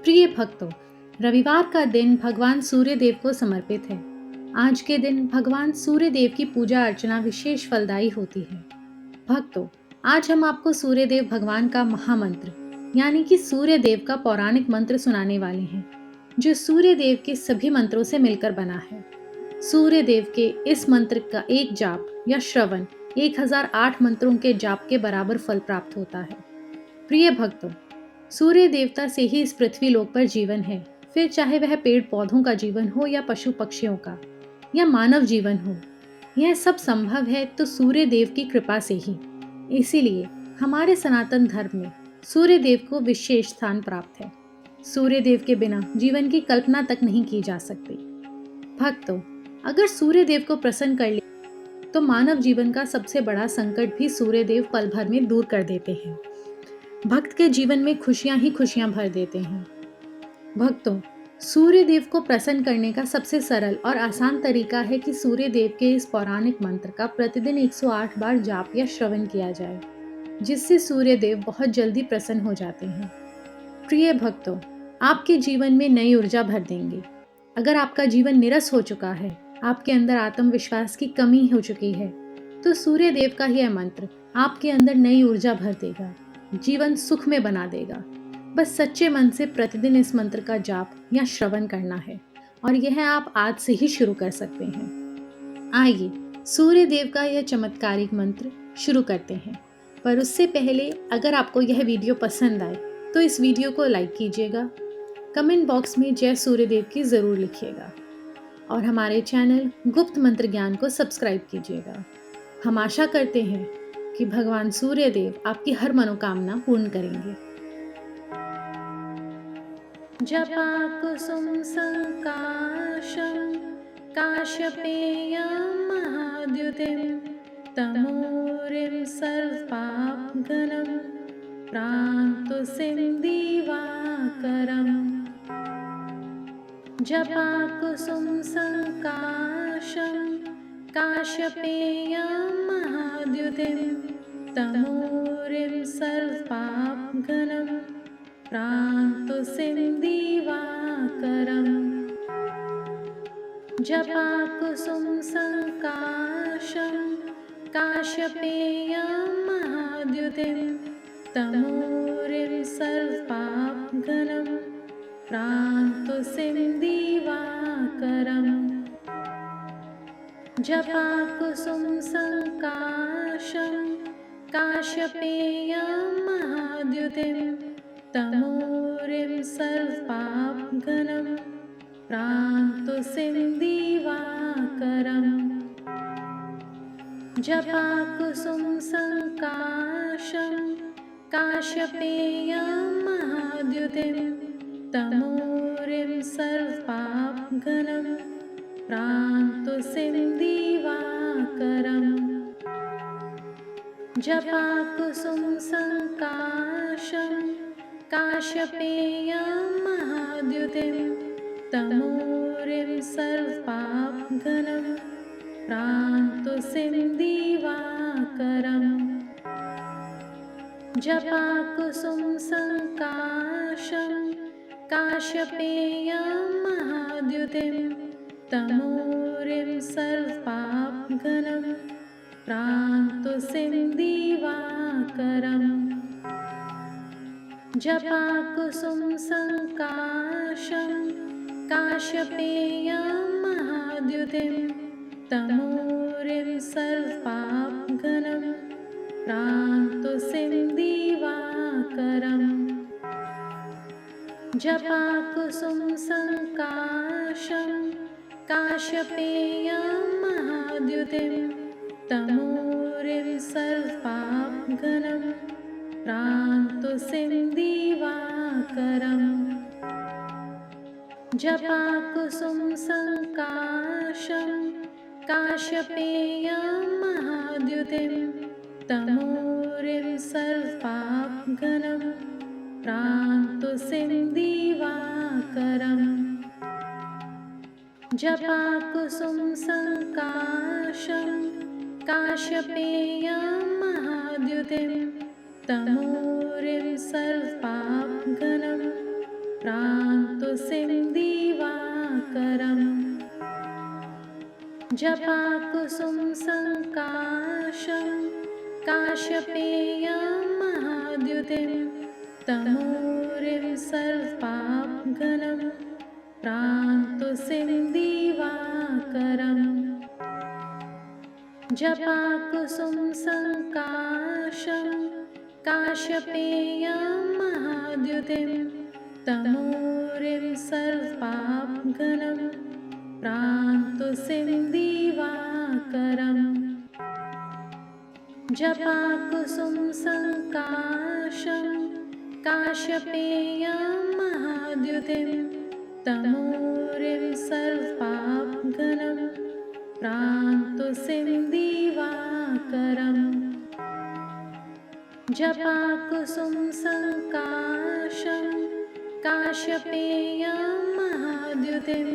प्रिय भक्तों, रविवार का दिन भगवान सूर्य देव को समर्पित है। आज के दिन भगवान सूर्य देव की पूजा अर्चना विशेष फलदायी होती है। भक्तों, आज हम आपको सूर्य देव भगवान का महामंत्र यानी कि सूर्य देव का पौराणिक मंत्र सुनाने वाले हैं, जो सूर्य देव के सभी मंत्रों से मिलकर बना है। सूर्य देव के इस मंत्र का एक जाप या श्रवण 1008 मंत्रों के जाप के बराबर फल प्राप्त होता है। प्रिय भक्तों, सूर्य देवता से ही इस पृथ्वी लोक पर जीवन है। फिर चाहे वह पेड़ पौधों का जीवन हो या पशु पक्षियों का या मानव जीवन हो, यह सब संभव है तो सूर्य देव की कृपा से ही। इसीलिए हमारे सनातन धर्म में सूर्य देव को विशेष स्थान प्राप्त है। सूर्य देव के बिना जीवन की कल्पना तक नहीं की जा सकती। भक्तों, अगर सूर्य देव को प्रसन्न कर ले तो मानव जीवन का सबसे बड़ा संकट भी सूर्य देव पल भर में दूर कर देते हैं। भक्त के जीवन में खुशियां ही खुशियां भर देते हैं। भक्तों, सूर्य देव को प्रसन्न करने का सबसे सरल और आसान तरीका है कि सूर्य देव के इस पौराणिक मंत्र का प्रतिदिन 108 बार जाप या श्रवण किया जाए, जिससे सूर्य देव बहुत जल्दी प्रसन्न हो जाते हैं। प्रिय भक्तों, आपके जीवन में नई ऊर्जा भर देंगे। अगर आपका जीवन निरस हो चुका है, आपके अंदर आत्मविश्वास की कमी हो चुकी है, तो सूर्य देव का यह मंत्र आपके अंदर नई ऊर्जा भर देगा, जीवन सुख में बना देगा। बस सच्चे मन से प्रतिदिन इस मंत्र का जाप या श्रवण करना है, और यह आप आज से ही शुरू कर सकते हैं। आइए सूर्य देव का यह चमत्कारिक मंत्र शुरू करते हैं। पर उससे पहले अगर आपको यह वीडियो पसंद आए तो इस वीडियो को लाइक कीजिएगा, कमेंट बॉक्स में जय सूर्य देव की ज़रूर लिखिएगा और हमारे चैनल गुप्त मंत्र ज्ञान को सब्सक्राइब कीजिएगा। हम आशा करते हैं कि भगवान सूर्य देव आपकी हर मनोकामना पूर्ण करेंगे। जपाकुसुम संकाशं काश्यपेयं महाद्युतिं तमोरिं सर्वाभगनं प्रान्तुसिं दिवाकरम्। जपाकुसुम संकाशं काश्यपेयं महाद्युतिं तमोरिं सर्वाभगनं प्रान्तुसिं दिवाकरम्। जपाकुसुम संकाशं काश्यपेयं महाद्युतिं तमोरिं सर्वाभगनं प्रान्तुसिं दिवाकरम्। जपाकुसुम संकाशं काश्यपेयं महाद्युतिं तमोरिं सर्वाभगनं प्रान्तुसिं दिवाकरम्। जपाकुसुम संकाशं काश्यपेयं महाद्युतिं तमोरिं सर्वाभगनं प्रान्तुसिं दिवाकरम्। जपाकुसुम संकाशं काश्यपेयं महाद्युतिं तमोरिं सर्वाभगनं प्रान्तुसिं दिवाकरम्। जपाकुसुम संकाशं काश्यपेयं महाद्युतिं तमोरिं सर्वाभगनं प्रान्तुसिं दिवाकरम्। जपाकुसुम संकाशं काश्यपेयं महाद्युतिं तमोरिं सर्वाभगनं प्रान्तुसिं दिवाकरम्। जपाकुसुम संकाशं काश्यपेयं महाद्युतिं तमोरिं सर्वाभगनं प्रान्तुसिं दिवाकरम्। जपाकुसुम संकाशं काश्यपेयं महाद्युतिं तमोरिं सर्वाभगनं प्रान्तुसिं दिवाकरम्। जपाकुसुम संकाशं काश्यपेयं महाद्युतिं तमोरिं सर्वाभगनं प्रान्तुसिं दिवाकरम् जपाकुसुम संकाशं काश्यपेयं महाद्युतिं तमूरिं सर्वाभघनं प्रान्तुसिं दिवाकरम् जपाकुसुम संकाशं काश्यपेयं महाद्युतिं तमूरिं सर्वाभघनं प्रान्तुसिं दिवाकरम् जपाकुसुम संकाशं काश्यपेयं महाद्युतिं तमूरिं सर्वाभघनं प्रान्तुसिं दिवाकरम् जपाकुसुम संकाशं काश्यपेयं महाद्युतिं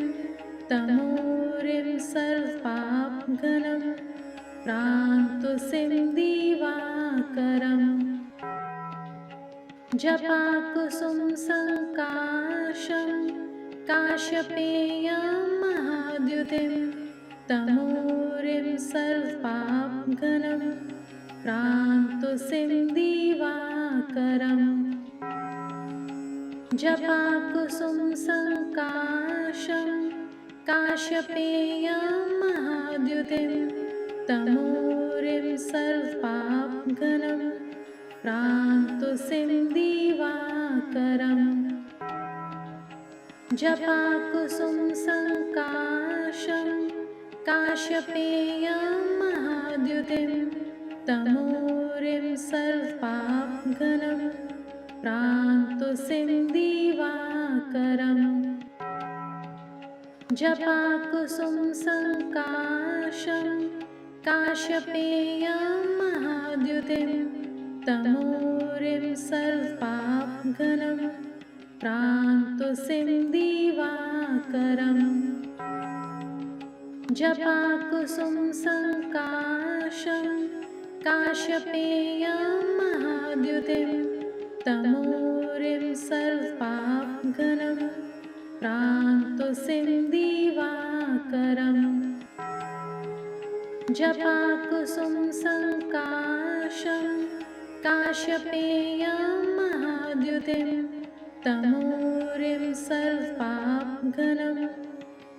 तमूरिं सर्वाभघनं प्रान्तुसिं दिवाकरम् जपाकुसुम संकाशं काश्यपेयं महाद्युतिं तमूरिं सर्वाभघनं प्रान्तुसिं दिवाकरम् जपाकुसुम संकाशं काश्यपेयं महाद्युतिं तमूरिं सर्वाभघनं प्रान्तुसिं दिवाकरम् जपाकुसुम संकाशं काश्यपेयं महाद्युतिं तमूरिं सर्वाभघनं प्रान्तुसिं दिवाकरम् जपाकुसुम संकाशं काश्यपेयं महाद्युतिं तमूरिं सर्वाभघनं प्रान्तुसिं दिवाकरम् जपाकुसुम संकाशं काश्यपेयं महाद्युतिं तमूरिं सर्वाभघनं प्रान्तुसिं दिवाकरम् जपाकुसुम संकाशं काश्यपेयं महाद्युतिं तमूरिं सर्वाभघनं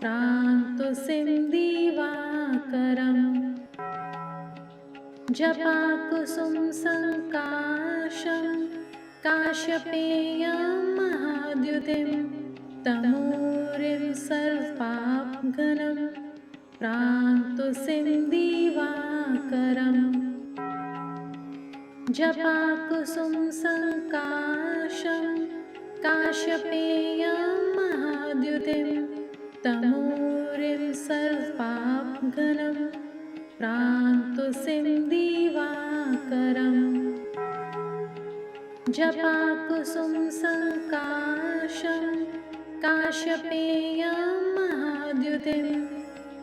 प्रान्तुसिं दिवाकरम् जपाकुसुम संकाशं काश्यपेयं महाद्युतिं तमूरिं सर्वाभघनं प्रान्तुसिं दिवाकरम् जपाकुसुम संकाशं काश्यपेयं महाद्युतिं तमूरिं सर्वाभघनं प्रान्तुसिं दिवाकरम् जपाकुसुम संकाशं काश्यपेयं महाद्युतिं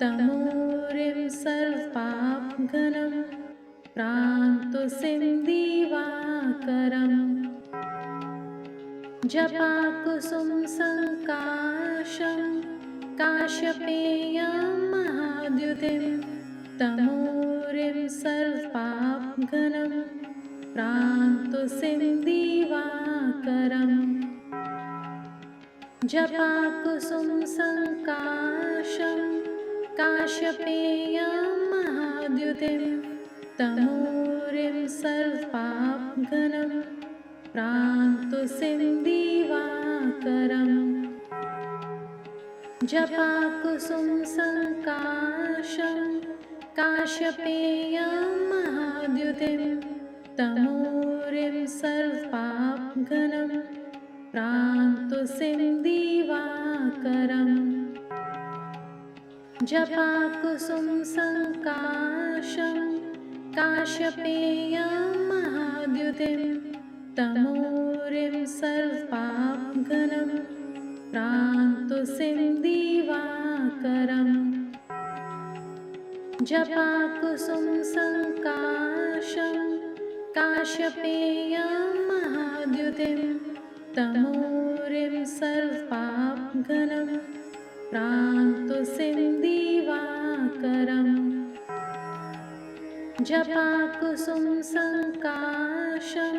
तमूरिं सर्वाभघनं प्रान्तुसिं दिवाकरम् जपाकुसुम संकाशं काश्यपेयं महाद्युतिं तमूरिं सर्वाभघनं प्रान्तुसिं दिवाकरम् जपाकुसुम संकाशं काश्यपेयं महाद्युतिं तमूरिं सर्वाभघनं प्रान्तुसिं दिवाकरम् जपाकुसुम संकाशं काश्यपेयं महाद्युतिं तमूरिं सर्वाभघनं प्रान्तुसिं दिवाकरम् जपाकुसुम संकाशं काश्यपेयं महाद्युतिं तमूरिं सर्वाभघनं प्रान्तुसिं दिवाकरम् जपाकुसुम संकाशं काश्यपेयं महाद्युतिं तमूरिं सर्वपापघ्नं प्रान्तुसिन्दिवाकरम् जपाकुसुमसङ्काशं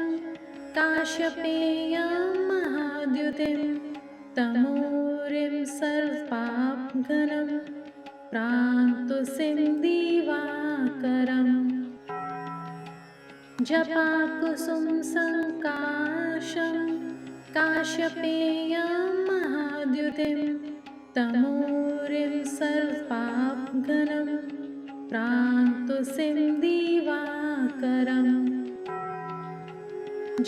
काश्यपेयं महाद्युतिं तमूरिं सर्वपापघ्नं प्रान्तुसिन्दिवाकरम् जपाकुसुमसङ्काशं काश्यपेयं महाद्युतिं तमूरिं सर्वपापघ्नं प्रान्तुसिन्दिवाकरम्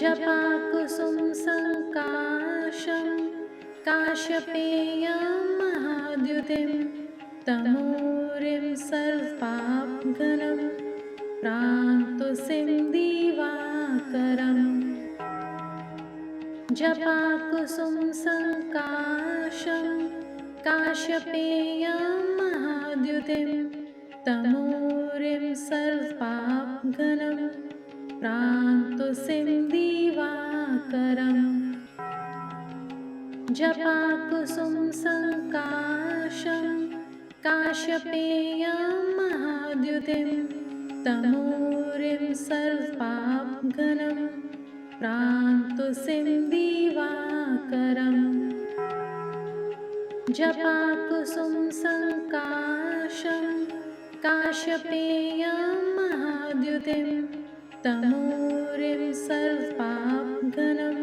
जपाकुसुमसङ्काशं काश्यपेयं महाद्युतिं तमूरिं सर्वपापघ्नं प्रान्तुसिन्दिवाकरम् जपाकुसुमसङ्काशं काश्यपेयं महाद्युतिं तमूरिं सर्वपापघ्नं प्रान्तुसिन्दिवाकरम् जपाकुसुमसङ्काशं काश्यपेयं महाद्युतिं तमूरिं सर्वपापघ्नं प्रान्तुसिन्दिवाकरम् जपाकुसुमसङ्काशं काश्यपेयं महाद्युतिं तमूरिं सर्वपापघ्नं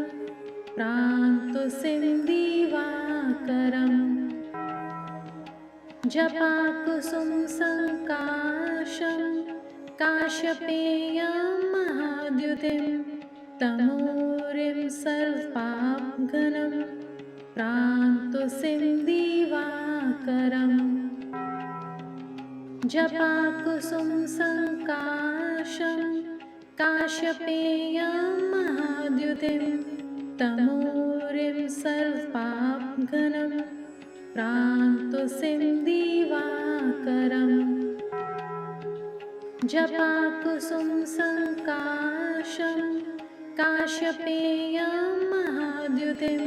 प्रान्तुसिन्दिवाकरम् जपाकुसुमसङ्काशं काश्यपेयं महाद्युतिं तमूरिं सर्वपापघ्नं प्रान्तुसिन्दिवाकरम् जपाकुसुमसङ्काशं काश्यपेयं महाद्युतिं तमूरिं सर्वपापघ्नं प्रान्तुसिन्दिवाकरम् जपाकुसुमसङ्काशं काश्यपेयं महाद्युतिं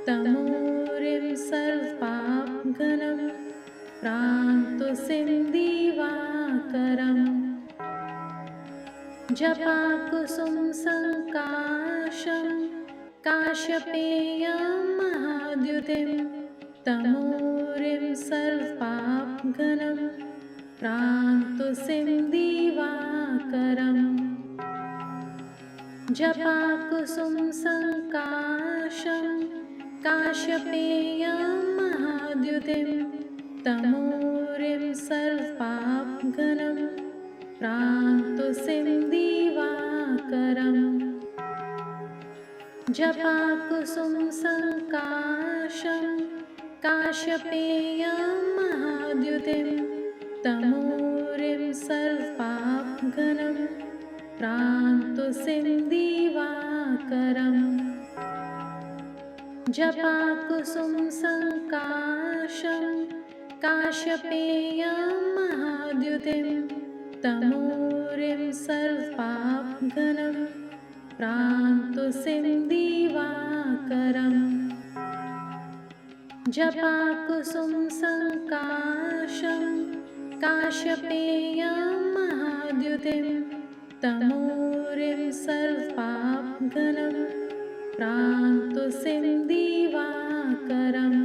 तमूरिं सर्वपापघ्नं प्रान्तुसिन्दिवाकरम् जपाकुसुमसङ्काशं काश्यपेयं महाद्युतिं तमूरिं सर्वपापघ्नं प्रान्तुसिन्दिवाकरम् जपाकुसुमसङ्काशं काश्यपेयं महाद्युतिं तमूरिं सर्वपापघ्नं प्रान्तुसिन्दिवाकरम् जपाकुसुमसङ्काशं काश्यपेयं महाद्युतिं तमूरिं सर्वपापघ्नं प्रान्तुसिन्दिवाकरम् जपाकुसुमसङ्काशं काश्यपेयं महाद्युतिं तमूरिं सर्वपापघ्नं प्रान्तुसिन्दिवाकरम् जपाकुसुमसङ्काशं काश्यपेयं महाद्युतिं तमूरिं सर्वपापघ्नं प्रान्तुसिन्दिवाकरम्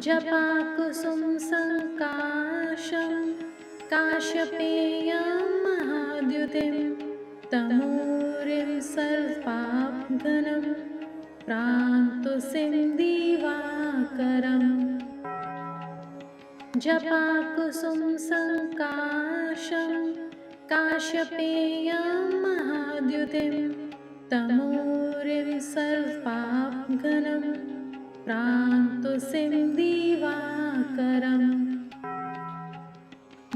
जपाकुसुमसङ्काशं काश्यपेयं महाद्युतिं तमूरिं सर्वपापघ्नं प्रान्तुसिन्दिवाकरम् जपाकुसुमसङ्काशं काश्यपेयं महाद्युतिं तमूरिं सर्वपापघ्नं प्रान्तुसिन्दिवाकरम्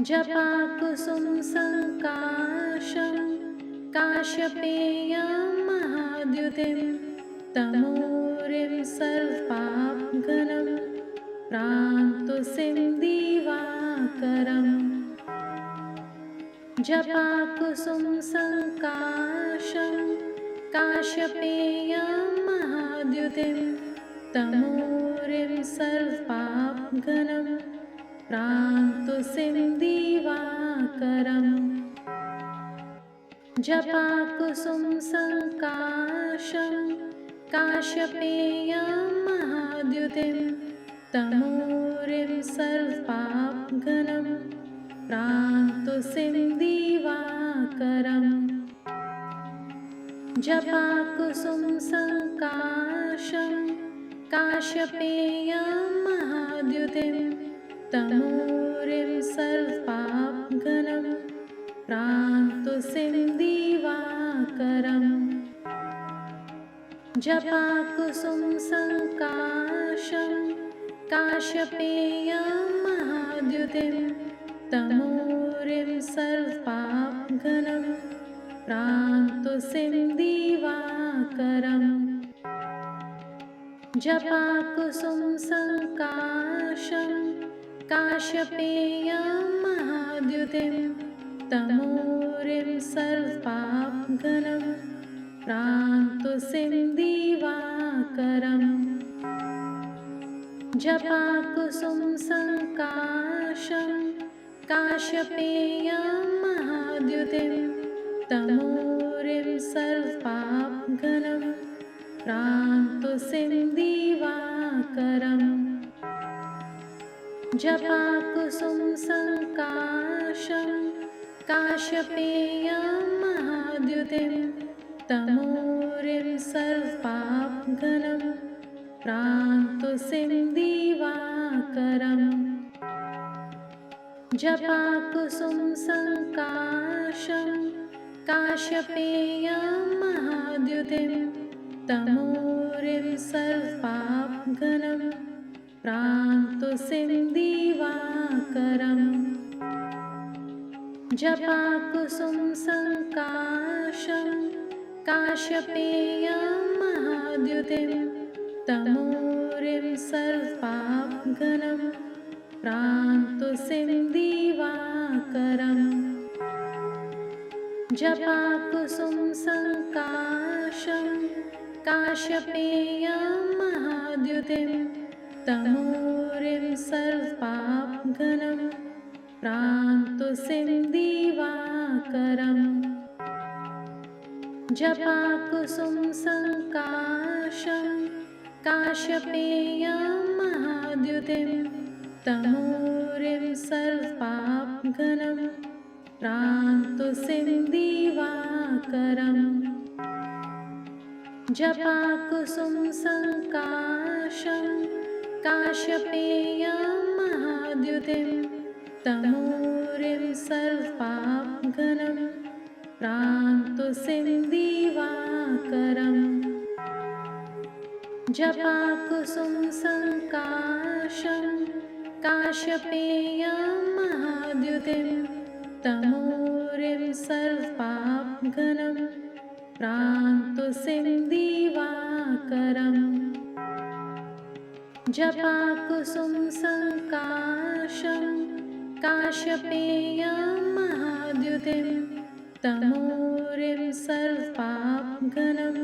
जपाकुसुमसङ्काशं काश्यपेयं महाद्युतिं तमूरिं सर्वपापघ्नं प्रान्तुसिन्दिवाकरम् जपाकुसुमसङ्काशं काश्यपेयं महाद्युतिं महाद्युतिं तमोरिं सर्वपापघ्नं प्रान्तुषिं दिवाकरम् जपाकुसुम संकाशं काश्यपेयं महाद्युतिं तमोरिं सर्वपापघ्नं प्रान्तुषिं दिवाकरम् जपाकुसुम संकाशं काश्यपेयं महाद्युतिं तमोरिं सर्वपापघ्नं प्रान्तुषिं दिवाकरम् जपाकुसुम संकाशं काश्यपेयं महाद्युतिं तमोरिं सर्वपापघ्नं प्रान्तुषिं दिवाकरम् जपाकुसुम संकाशं काश्यपेयं महाद्युतिं तमोरिं सर्वपापघ्नं प्रान्तुषिं दिवाकरम् जपाकुसुम संकाशं काश्यपेयं महाद्युतिं तमोरिं सर्वपापघ्नं प्रान्तुषिं दिवाकरम् जपाकुसुम संकाशं काश्यपेयं महाद्युतिं तमोरिं सर्वपापघ्नं प्रान्तुषिं दिवाकरम् जपाकुसुम संकाशं काश्यपेयं महाद्युतिं तमोरिं सर्वपापघ्नं प्रान्तुषिं दिवाकरम् जपाकुसुम संकाशं काश्यपेयं महाद्युतिं तमोरिं सर्वपापघ्नं प्रान्तुषिं दिवाकरम् जपाकुसुम संकाशं काश्यपेयं महाद्युतिं तमोरिं सर्वपापघ्नं प्रान्तुषिं दिवाकरम् जपाकुसुम संकाशं काश्यपेयं महाद्युतिं तमोरिं सर्वपापघ्नं प्रान्तुषिं दिवाकरम् जपाकुसुम संकाशं काश्यपेयं महाद्युतिं तमोरिं सर्वपापघ्नं प्रान्तुषिं दिवाकरम् जपाकुसुम संकाशं काश्यपेयं महाद्युतिं तमोरिं सर्वपापघ्नं प्रान्तुषिं दिवाकरम् जपाकुसुम संकाशं काश्यपेयं महाद्युतिं तमोरिं सर्वपापघ्नं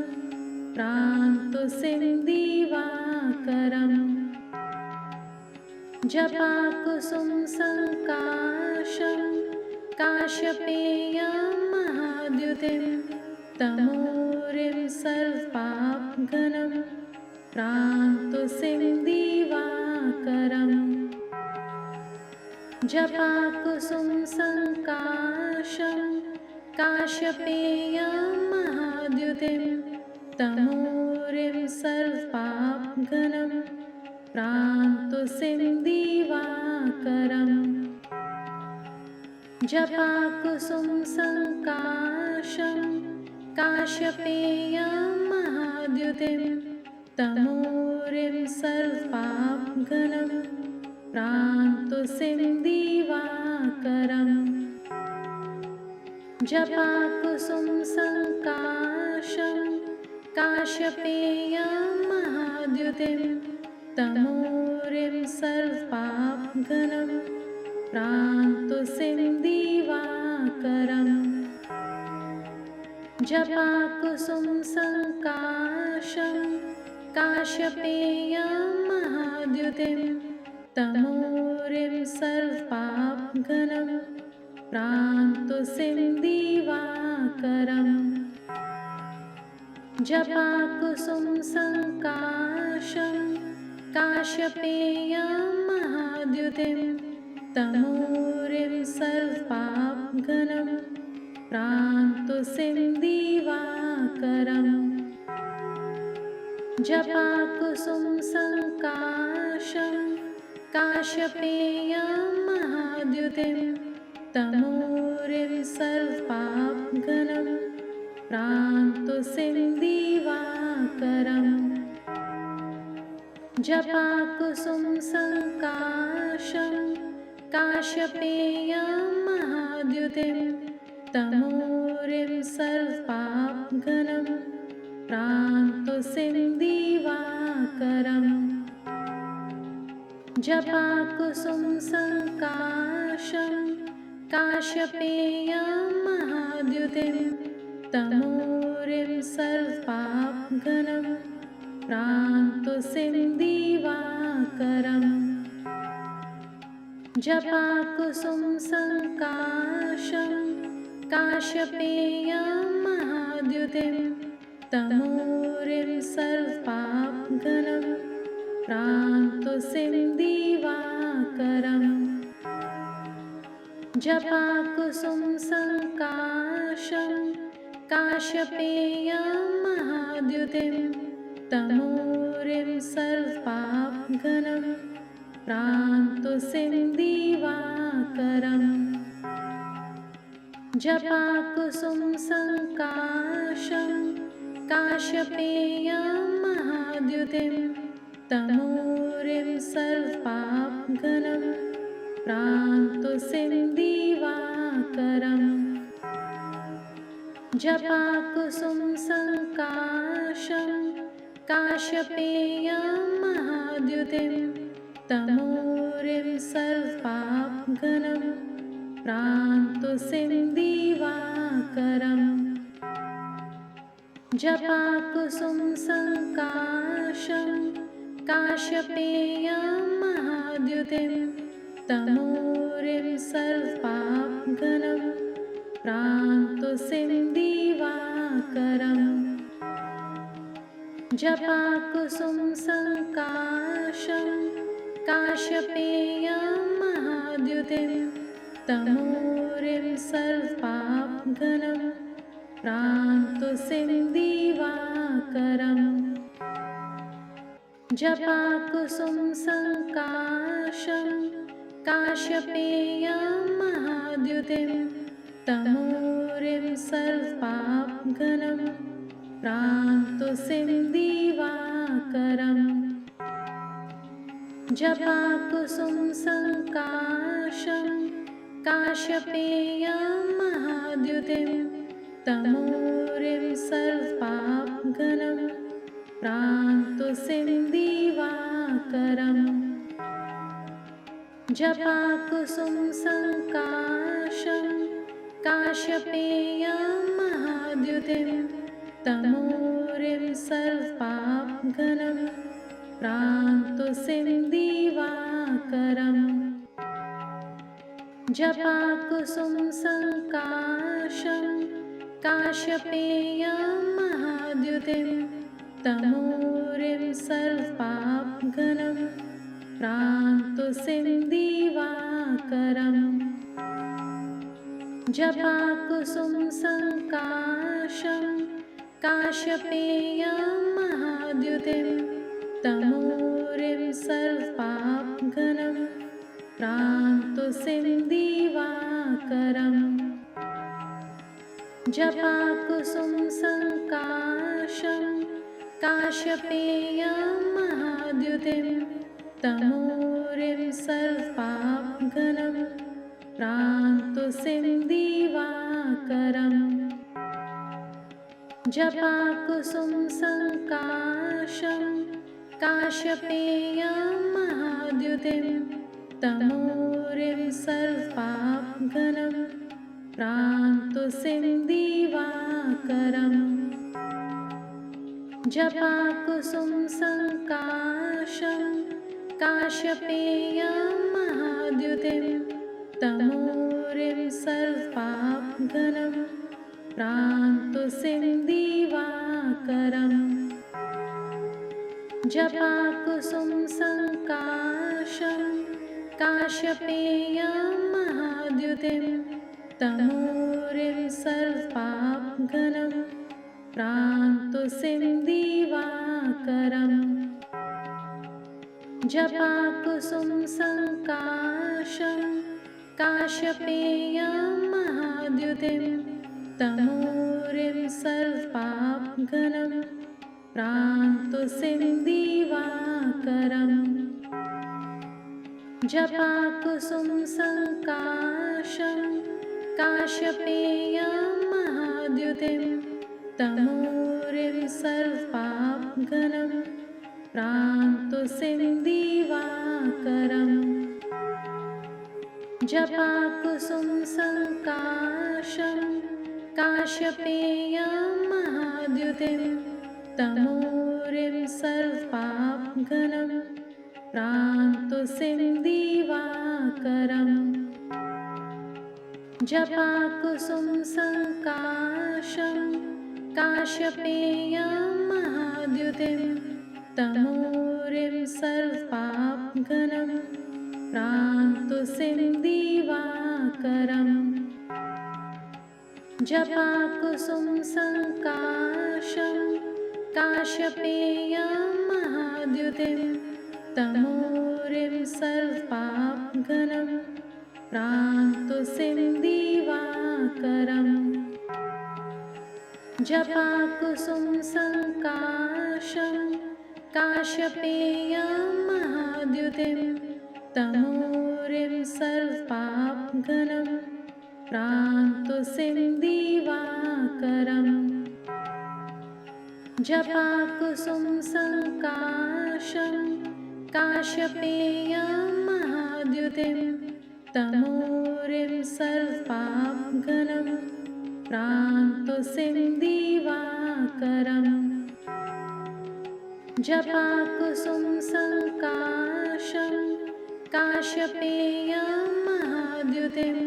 प्रान्तुषिं दिवाकरम् जपाकुसुम संकाशं काश्यपेयं महाद्युतिं तमोरिं सर्वपापघ्नं प्रान्तुषिं दिवाकरम् जपाकुसुम संकाशं काश्यपेयं महाद्युतिं तमोरिं सर्वपापघ्नं प्रान्तुषिं दिवाकरम् जपाकुसुम संकाशं काश्यपेयं महाद्युतिं तमोरिं सर्वपापघ्नं प्रान्तुषिं दिवाकरम् जपाकुसुम संकाशं काश्यपेयं महाद्युतिं तमोरिं सर्वपापघ्नं प्रान्तुषिं दिवाकरम् जपाकुसुम संकाशं काश्यपेयं महाद्युतिं तमोरिं सर्वपापघ्नं प्रान्तुसिं दिवाकरम् जपाकुसुम संकाशं काश्यपेयं महाद्युतिं तमोरिं सर्वपापघ्नं प्रान्तुसिं दिवाकरम् जपाकुसुम संकाशं काश्यपेयं महाद्युतिं तमोरिं सर्वपापघ्नं प्रान्तुसिं दिवाकरम् जपाकुसुम संकाशं काश्यपेयं महाद्युतिं तमोरिं सर्वपापघ्नं प्रान्तुसिं दिवाकरम् जपाकुसुम संकाशं काश्यपेयं महाद्युतिं तमोरिं सर्वपापघ्नं प्रान्तुसिं दिवाकरम् जपाकुसुम संकाशं काश्यपेयं महाद्युतिं तमोरिं सर्वपापघ्नं प्रान्तुसिं दिवाकरम् जपाकुसुम संकाशं काश्यपेयं महाद्युतिं तमोरिं सर्वपापघ्नं प्रान्तुसिं दिवाकरम् जपाकुसुम संकाशं काश्यपेयं महाद्युतिं तमोरिं सर्वपापघ्नं प्रान्तुसिं दिवाकरम् जपाकुसुम संकाशं काश्यपेयं महाद्युतिं तमोरिं सर्वपापघ्नं प्रान्तुसिं दिवाकरम् जपाकुसुम संकाशं काश्यपेयं महाद्युतिं तमोरिं सर्वपापघ्नं प्रान्तुसिं दिवाकरम् जपाकुसुम संकाशं काश्यपेयं महाद्युतिं तमोरिं सर्वपापघ्नं प्रान्तुसिं दिवाकरम् जपाकुसुम संकाशं काश्यपेयं महाद्युतिं तमोरिं सर्वपापघ्नं प्रान्तुसिं दिवाकरम् जपाकुसुम संकाशं काश्यपेयं महाद्युतिं तमोरिं सर्वपापघ्नं प्रान्तुसिं दिवाकरम् जपाकुसुम संकाशं काश्यपेयं महाद्युतिं तमोरिं सर्वपापघ्नं प्रान्तुसिं दिवाकरम् जपाकुसुम संकाशं काश्यपेयं महाद्युतिं तमोरिं सर्वपापघ्नं प्रान्तुसिं दिवाकरम् जपाकुसुम संकाशं काश्यपेयं महाद्युतिं तमोरिं सर्वपापघ्नं प्रान्तुसिं दिवाकरम् जपाकुसुम संकाशं काश्यपेयं महाद्युतिं तमोरिं सर्वपापघ्नं प्रान्तुसिं दिवाकरम् जपाकुसुम संकाशं काश्यपेयं महाद्युतिं तमोरिं सर्वपापघ्नं प्रान्तुसिं दिवाकरम् जपाकुसुम संकाशं काश्यपेयं महाद्युतिं तमूरिं सर्वाभघनं प्रान्तुसिं दिवाकरम् जपाकुसुम संकाशं काश्यपेयं महाद्युतिं तमूरिं सर्वाभघनं प्रान्तुसिं दिवाकरम् जपाकुसुम संकाशं काश्यपेयं महाद्युतिं तमूरिं सर्वाभघनं प्रान्तुसिं दिवाकरम् जपाकुसुम संकाशं काश्यपेयं महाद्युतिं तमूरिं सर्वाभघनं प्रान्तुसिं दिवाकरम् जपाकुसुम संकाशं काश्यपेयं महाद्युतिं तमूरिं सर्वाभघनं प्रान्तुसिं दिवाकरम् जपाकुसुम संकाशं काश्यपेयं महाद्युतिं तमूरिं सर्वाभघनं प्रान्तुसिं दिवाकरम् जपाकुसुम संकाशं काश्यपेयं महाद्युतिं तमूरिं सर्वाभघनं प्रान्तुसिं दिवाकरम् जपाकुसुम संकाशं काश्यपेयं महाद्युतिं तमूरिं सर्वाभघनं प्रान्तुसिं दिवाकरम् जपाकुसुम संकाशं काश्यपेयं महाद्युतिं तमूरिं सर्वाभघनं प्रान्तुसिं दिवाकरम् जपाकुसुम संकाशं काश्यपेयं महाद्युतिं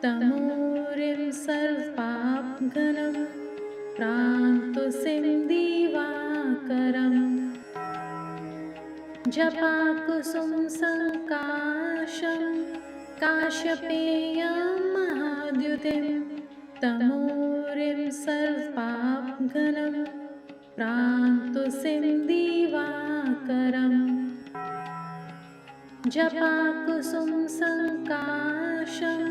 तमूरिं सर्वाभघनं प्रान्तुसिं दिवाकरम् जपाकुसुम संकाशं काश्यपेयं महाद्युतिं तमूरिं सर्वाभघनं प्रान्तुसिं दिवाकरम् जपाकुसुम संकाशं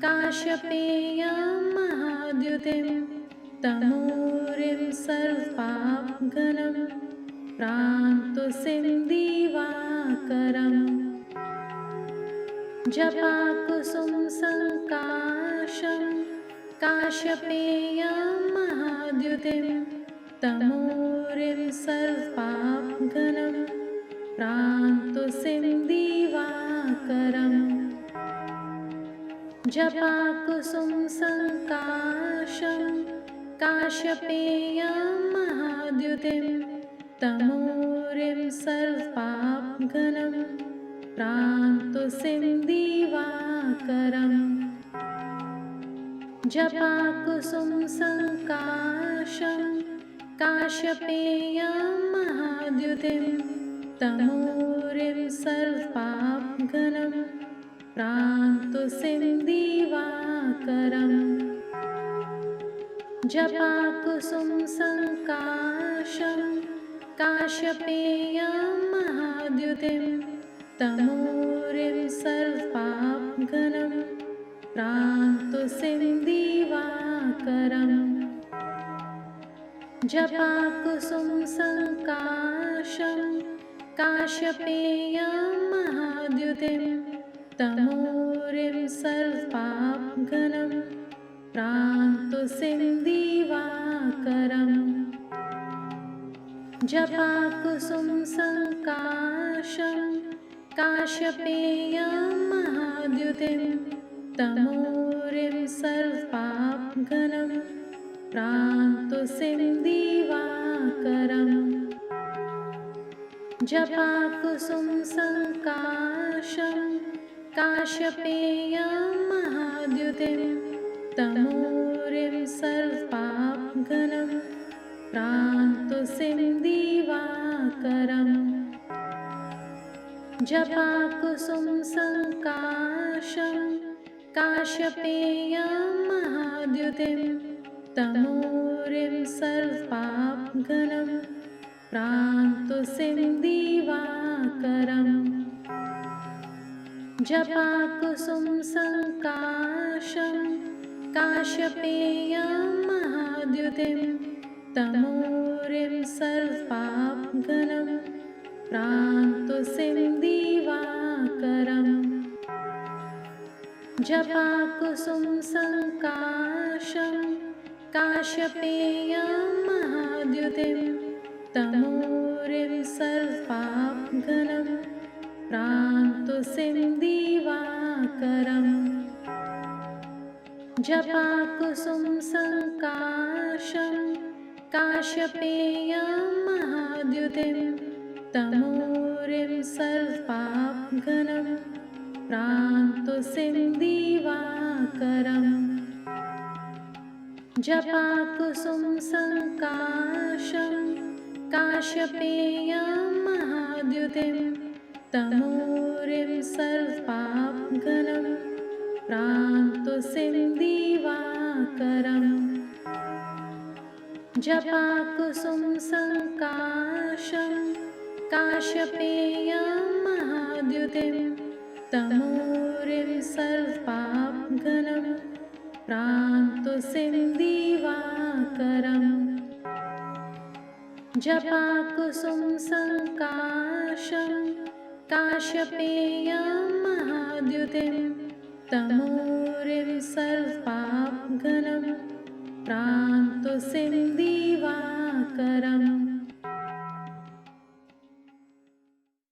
काश्यपेयं महाद्युतिं तमूरिं सर्वाभघनं प्रान्तुसिं दिवाकरम् जपाकुसुम संकाशं काश्यपेयं महाद्युतिं तमूरिं सर्वाभघनं प्रान्तुसिं दिवाकरम् जपाकुसुम संकाशं काश्यपेयं महाद्युतिं तमूरिं सर्वाभघनं प्रान्तुसिं दिवाकरम् जपाकुसुम संकाशं काश्यपेयं महाद्युतिं तमूरिं सर्वाभघनं प्रान्तुसिं दिवाकरम् जपाकुसुम संकाशं काश्यपेयं महाद्युतिं तमूरिं सर्वाभघनं प्रान्तुसिं दिवाकरम् जपाकुसुम संकाशं काश्यपेयं महाद्युतिं तमूरिं सर्वाभघनं प्रान्तुसिं दिवाकरम् जपाकुसुम संकाशं काश्यपेयं महाद्युतिं तमूरिं सर्वाभघनं प्रान्तुसिंदिवाकरम् जपाकुसुमसङ्काशं काश्यपेयं महाद्युतिं तमूरिं सर्वपापघ्नं प्रान्तुसिंदिवाकरम् जपाकुसुमसङ्काशं काश्यपेयं महाद्युतिं तमूरिं सर्वपापघ्नं प्रान्तुसिंदिवाकरम् जपाकुसुमसङ्काशं काश्यपेयं महाद्युतिं तमूरिं सर्वपापघ्नं प्रान्तुसिंदिवाकरम् जपाकुसुमसङ्काशं काश्यपेयं महाद्युतिं तमूरिं सर्वपापघ्नं प्रान्तुसिंदिवाकरम् जपाकुसुमसङ्काशं काश्यपेयं महाद्युतिं तमूरिं सर्वपापघ्नं प्रान्तुसिंदिवाकरम् जपाकुसुमसङ्काशं काश्यपेयं महाद्युतिं तमूरिं सर्वपापघ्नं प्रान्तुसिंदिवाकरम् जपाकुसुमसङ्काशं काश्यपेयं महाद्युतिं तमूरिं सर्वपापघ्नं प्रान्तुसिंदिवाकरम् जपाकुसुमसङ्काशं काश्यपेयं महाद्युतिं तमूरिं सर्वपापघ्नं प्रान्तुसिंदिवाकरम्